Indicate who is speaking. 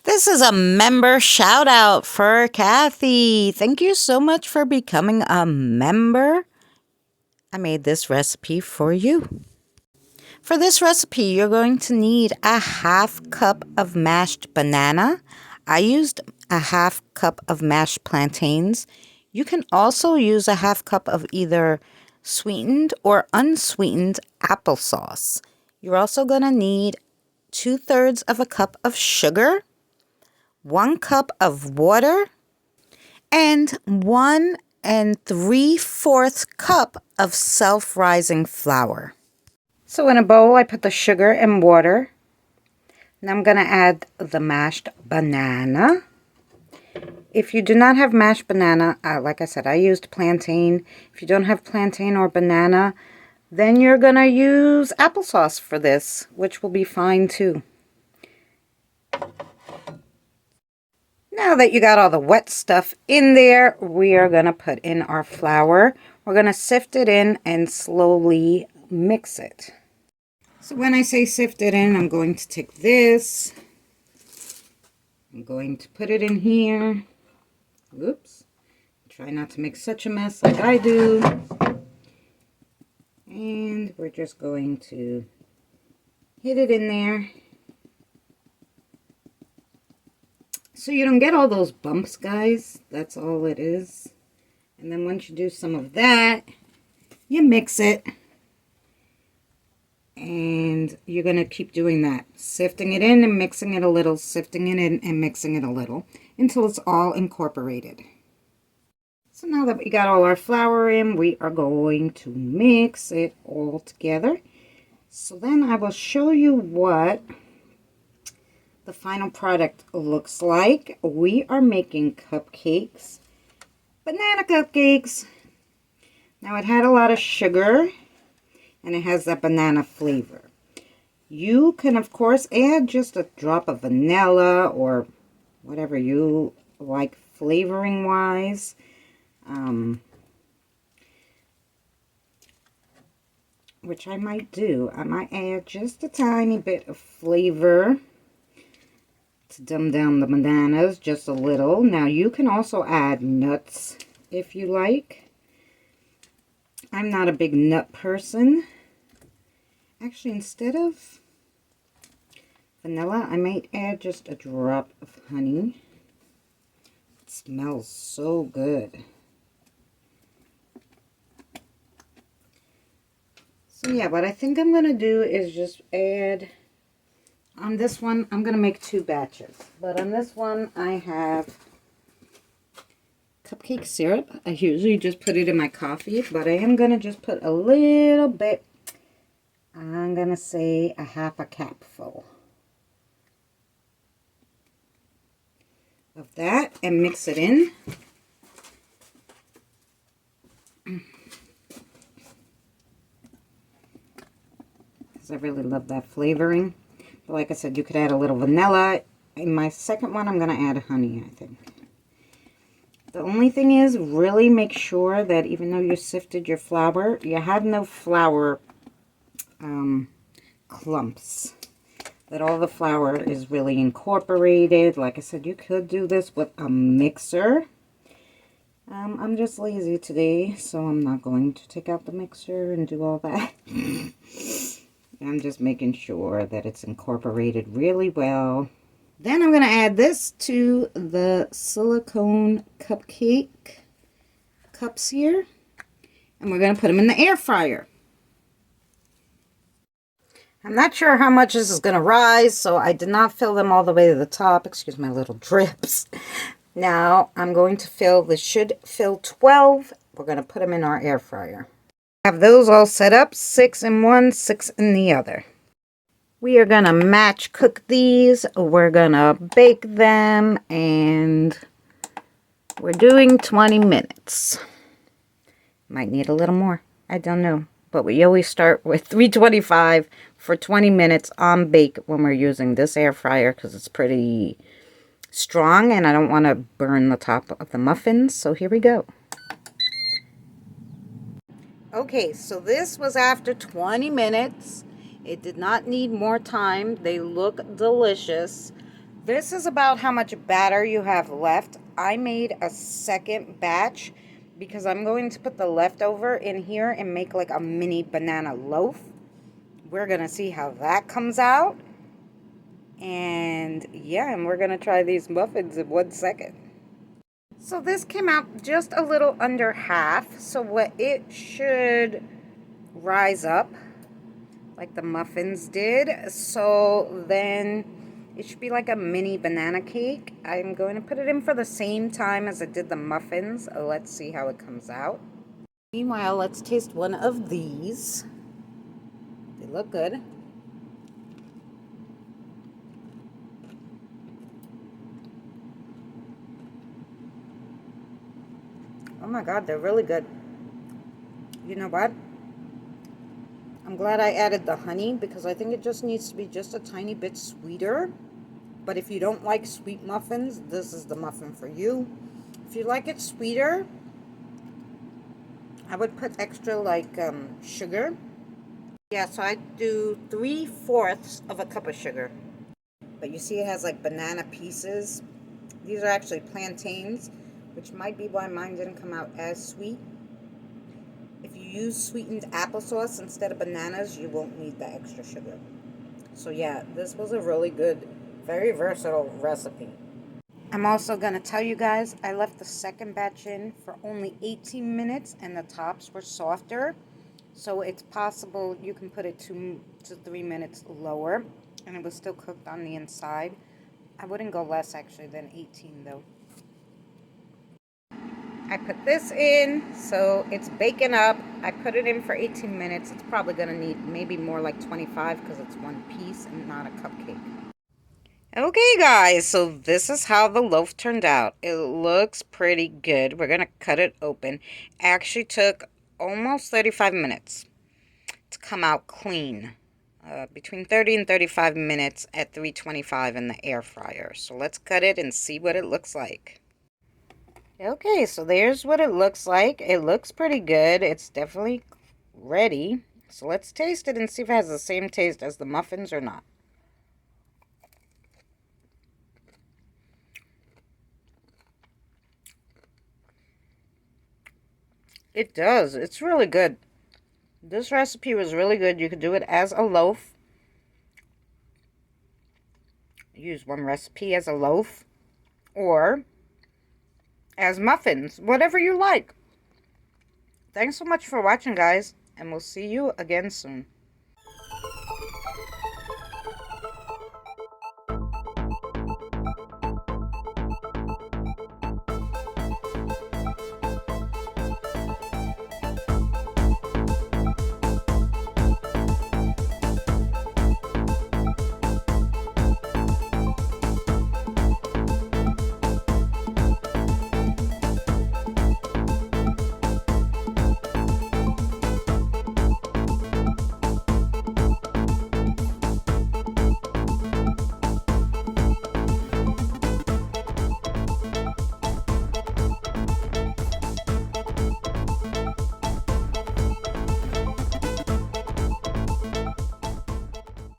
Speaker 1: This is a member shout out for Cathy. Thank you so much for becoming a member. I made this recipe for you. For this recipe, you're going to need a half cup of mashed banana. I used a half cup of mashed plantains. You can also use a half cup of either sweetened or unsweetened applesauce. You're also going to need 2/3 of a cup of sugar, 1 cup of water, and 1 3/4 cup of self-rising flour. So in a bowl, I put the sugar and water. Now I'm going to add the mashed banana. If you do not have mashed banana, like I said, I used plantain. If you don't have plantain or banana, then you're going to use applesauce for this, which will be fine too. Now that you got all the wet stuff in there, we are going to put in our flour. We're going to sift it in and slowly mix it. So when I say sift it in, I'm going to take this. I'm going to put it in here. Oops. Try not to make such a mess like I do. And we're just going to hit it in there. So you don't get all those bumps, guys. That's all it is. And then once you do some of that, you mix it. And you're going to keep doing that. Sifting it in and mixing it a little. Sifting it in and mixing it a little. Until it's all incorporated. So now that we got all our flour in, we are going to mix it all together. So then I will show you what the final product looks like. We are making cupcakes, banana cupcakes. Now it had a lot of sugar and it has that banana flavor. You can of course add just a drop of vanilla or whatever you like flavoring wise. Which I might do. I might add just a tiny bit of flavor to dumb down the bananas just a little. Now you can also add nuts if you like. I'm not a big nut person. Actually, instead of vanilla, I might add just a drop of honey. It smells so good. So yeah, what I think I'm going to do is just add, on this one, I'm going to make 2 batches. But on this one, I have cupcake syrup. I usually just put it in my coffee, but I am going to just put a little bit. I'm going to say a half a capful of that and mix it in. Because I really love that flavoring. But like I said, you could add a little vanilla. In my second one, I'm going to add honey, I think. The only thing is, really make sure that even though you sifted your flour, you have no flour clumps. That all the flour is really incorporated. Like I said, you could do this with a mixer. I'm just lazy today, so I'm not going to take out the mixer and do all that. I'm just making sure that it's incorporated really well. Then I'm going to add this to the silicone cupcake cups here. And we're going to put them in the air fryer. I'm not sure how much this is going to rise, so I did not fill them all the way to the top. Excuse my little drips. Now I'm going to fill, this should fill 12. We're going to put them in our air fryer. Have those all set up, 6 in one, 6 in the other. We are going to match cook these. We're going to bake them, and we're doing 20 minutes. Might need a little more. I don't know. But we always start with 325 for 20 minutes on bake when we're using this air fryer because it's pretty strong and I don't want to burn the top of the muffins. So here we go. Okay, so this was after 20 minutes. It did not need more time. They look delicious. This is about how much batter you have left. I made a second batch because I'm going to put the leftover in here and make like a mini banana loaf. We're going to see how that comes out. And yeah, and we're going to try these muffins in 1 second. So this came out just a little under half. So what it should rise up like the muffins did. So then it should be like a mini banana cake. I'm going to put it in for the same time as I did the muffins. Let's see how it comes out. Meanwhile, let's taste one of these. They look good. Oh my God, they're really good. You know what? I'm glad I added the honey because I think it just needs to be just a tiny bit sweeter. But if you don't like sweet muffins, this is the muffin for you. If you like it sweeter, I would put extra like sugar. Yeah, so I do 3/4 of a cup of sugar. But you see it has like banana pieces. These are actually plantains, which might be why mine didn't come out as sweet. If you use sweetened applesauce instead of bananas, you won't need the extra sugar. So yeah, this was a really good, very versatile recipe. I'm also going to tell you guys, I left the second batch in for only 18 minutes and the tops were softer. So it's possible you can put it 2 to 3 minutes lower and it was still cooked on the inside. I wouldn't go less actually than 18 though. I put this in, so it's baking up. I put it in for 18 minutes. It's probably going to need maybe more like 25 because it's one piece and not a cupcake. Okay, guys, so this is how the loaf turned out. It looks pretty good. We're going to cut it open. It actually took almost 35 minutes to come out clean. Between 30 and 35 minutes at 325 in the air fryer. So let's cut it and see what it looks like. Okay, so there's what it looks like. It looks pretty good. It's definitely ready. So let's taste it and see if it has the same taste as the muffins or not. It does. It's really good. This recipe was really good. You could do it as a loaf. Use one recipe as a loaf or as muffins, whatever you like. Thanks so much for watching, guys, and we'll see you again soon.